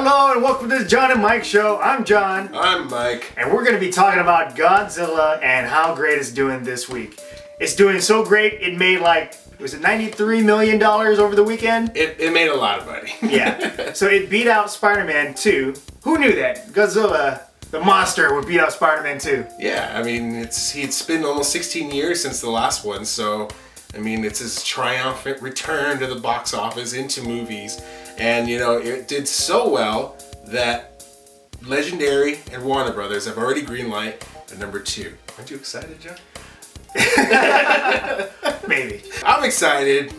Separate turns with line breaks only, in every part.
Hello and welcome to the John and Mike Show. I'm John.
I'm Mike.
And we're going to be talking about Godzilla and how great it's doing this week. It's doing so great, it made was it $93 million over the weekend?
It made a lot of money.
Yeah. So it beat out Spider-Man 2. Who knew that? Godzilla, the monster, would beat out Spider-Man 2.
Yeah, I mean, it's been almost 16 years since the last one, so I mean, it's his triumphant return to the box office into movies. And, you know, it did so well that Legendary and Warner Brothers have already greenlight a number 2. Aren't you excited, John?
Maybe.
I'm excited.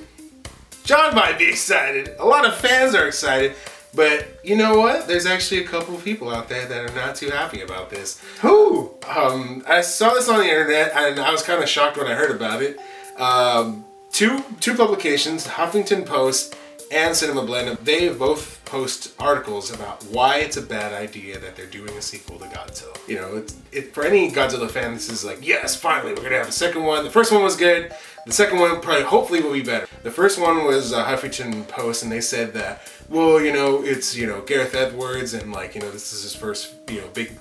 John might be excited. A lot of fans are excited. But you know what? There's actually a couple of people out there that are not too happy about this.
Who?
I saw this on the internet and I was kind of shocked when I heard about it. Two publications, Huffington Post and Cinema Blend, they both post articles about why it's a bad idea that they're doing a sequel to Godzilla. You know, for any Godzilla fan, this is like, yes, finally, we're gonna have a second one. The first one was good. The second one probably, hopefully, will be better. The first one was Huffington Post, and they said that, well, you know, it's, you know, Gareth Edwards, and like, you know, this is his first, you know, big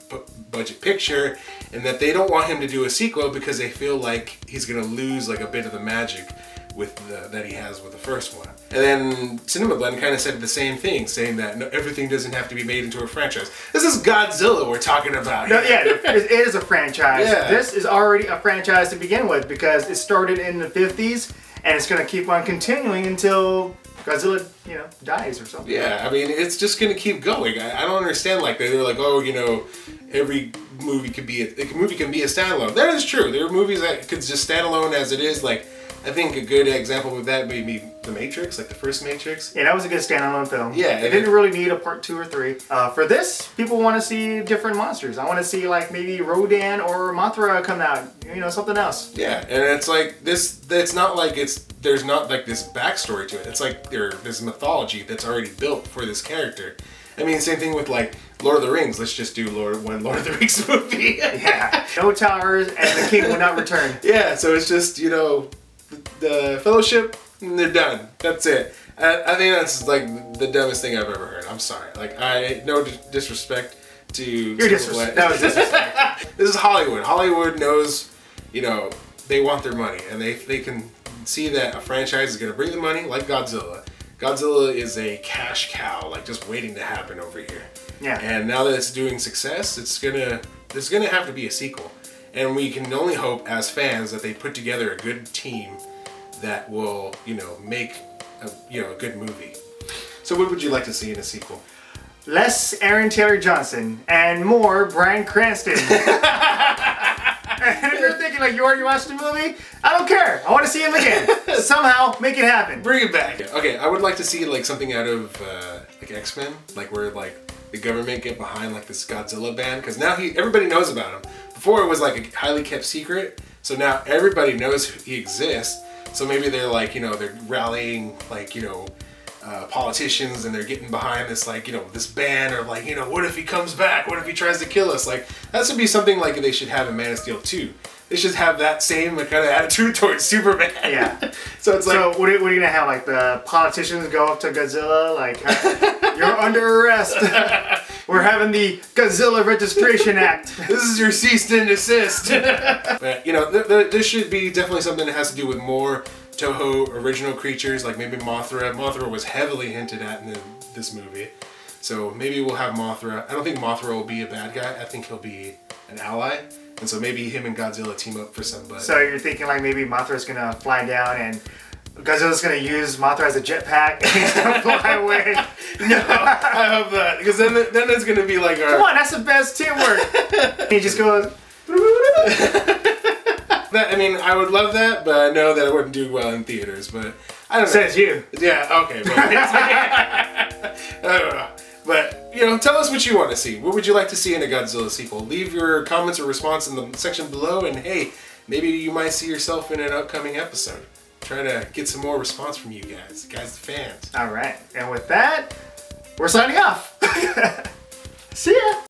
budget picture, and that they don't want him to do a sequel because they feel like he's gonna lose like a bit of the magic with that he has with the first one. And then Cinema Blend kind of said the same thing, saying that no, everything doesn't have to be made into a franchise. This is Godzilla we're talking about.
No, yeah, it is a franchise.
Yeah.
This is already a franchise to begin with because it started in the 50s and it's going to keep on continuing until Godzilla, you know, dies or something.
Yeah, I mean, it's just going to keep going. I don't understand, like, they're like, oh, you know, every movie can be a standalone. That is true. There are movies that could just stand alone as it is, like, I think a good example of that may be The Matrix, like the first Matrix.
Yeah, that was a good standalone film.
Yeah.
It didn't really need a part 2 or 3. For this, people want to see different monsters. I want to see like maybe Rodan or Mothra come out, you know, something else.
Yeah, and it's like this, it's not like there's not like this backstory to it. It's like there's mythology that's already built for this character. I mean, same thing with like Lord of the Rings. Let's just do one Lord of the Rings movie. Yeah. No towers and the king will not return. Yeah, so it's just, you know, the Fellowship, they're done. That's it. I think that's like the dumbest thing I've ever heard. I'm sorry. Like, no disrespect to...
You're disrespect. That was disrespect.
This is Hollywood. Hollywood knows, you know, they want their money. And they can see that a franchise is going to bring the money, like Godzilla. Godzilla is a cash cow, like just waiting to happen over here.
Yeah.
And now that it's doing success, there's gonna have to be a sequel. And we can only hope as fans that they put together a good team that will, you know, make a good movie. So what would you like to see in a sequel?
Less Aaron Taylor Johnson and more Bryan Cranston. And if you're thinking like you already watched the movie, I don't care. I want to see him again. Somehow make it happen.
Bring it back. Okay, I would like to see like something out of like X-Men, like where like the government get behind like this Godzilla band, because now everybody knows about him. Before it was like a highly kept secret, so now everybody knows he exists. So maybe they're like, you know, they're rallying like, you know, politicians, and they're getting behind this like, you know, this band, or like, you know, what if he comes back? What if he tries to kill us? Like, that should be something like they should have in Man of Steel 2. They should have that same kind of attitude towards Superman.
Yeah.
So it's like,
so what are you gonna have? Like the politicians go up to Godzilla, like, you're under arrest. We're having the Godzilla Registration Act.
This is your cease and desist. But, you know, this should be definitely something that has to do with more Toho original creatures, like maybe Mothra. Mothra was heavily hinted at in this movie. So maybe we'll have Mothra. I don't think Mothra will be a bad guy. I think he'll be an ally. And so maybe him and Godzilla team up for somebody.
So you're thinking like maybe Mothra's gonna fly down and Godzilla's gonna use Mothra as a jetpack and he's gonna fly away.
No, I hope not. Because then it's gonna be like our...
Come on, that's the best teamwork. And he just goes...
I mean, I would love that, but I know that it wouldn't do well in theaters, but I don't know.
Says you.
Yeah, okay. But, I don't know. But, you know, tell us what you want to see. What would you like to see in a Godzilla sequel? Leave your comments or response in the section below, and hey, maybe you might see yourself in an upcoming episode. Try to get some more response from you guys the fans.
All right, and with that, we're signing off. See ya.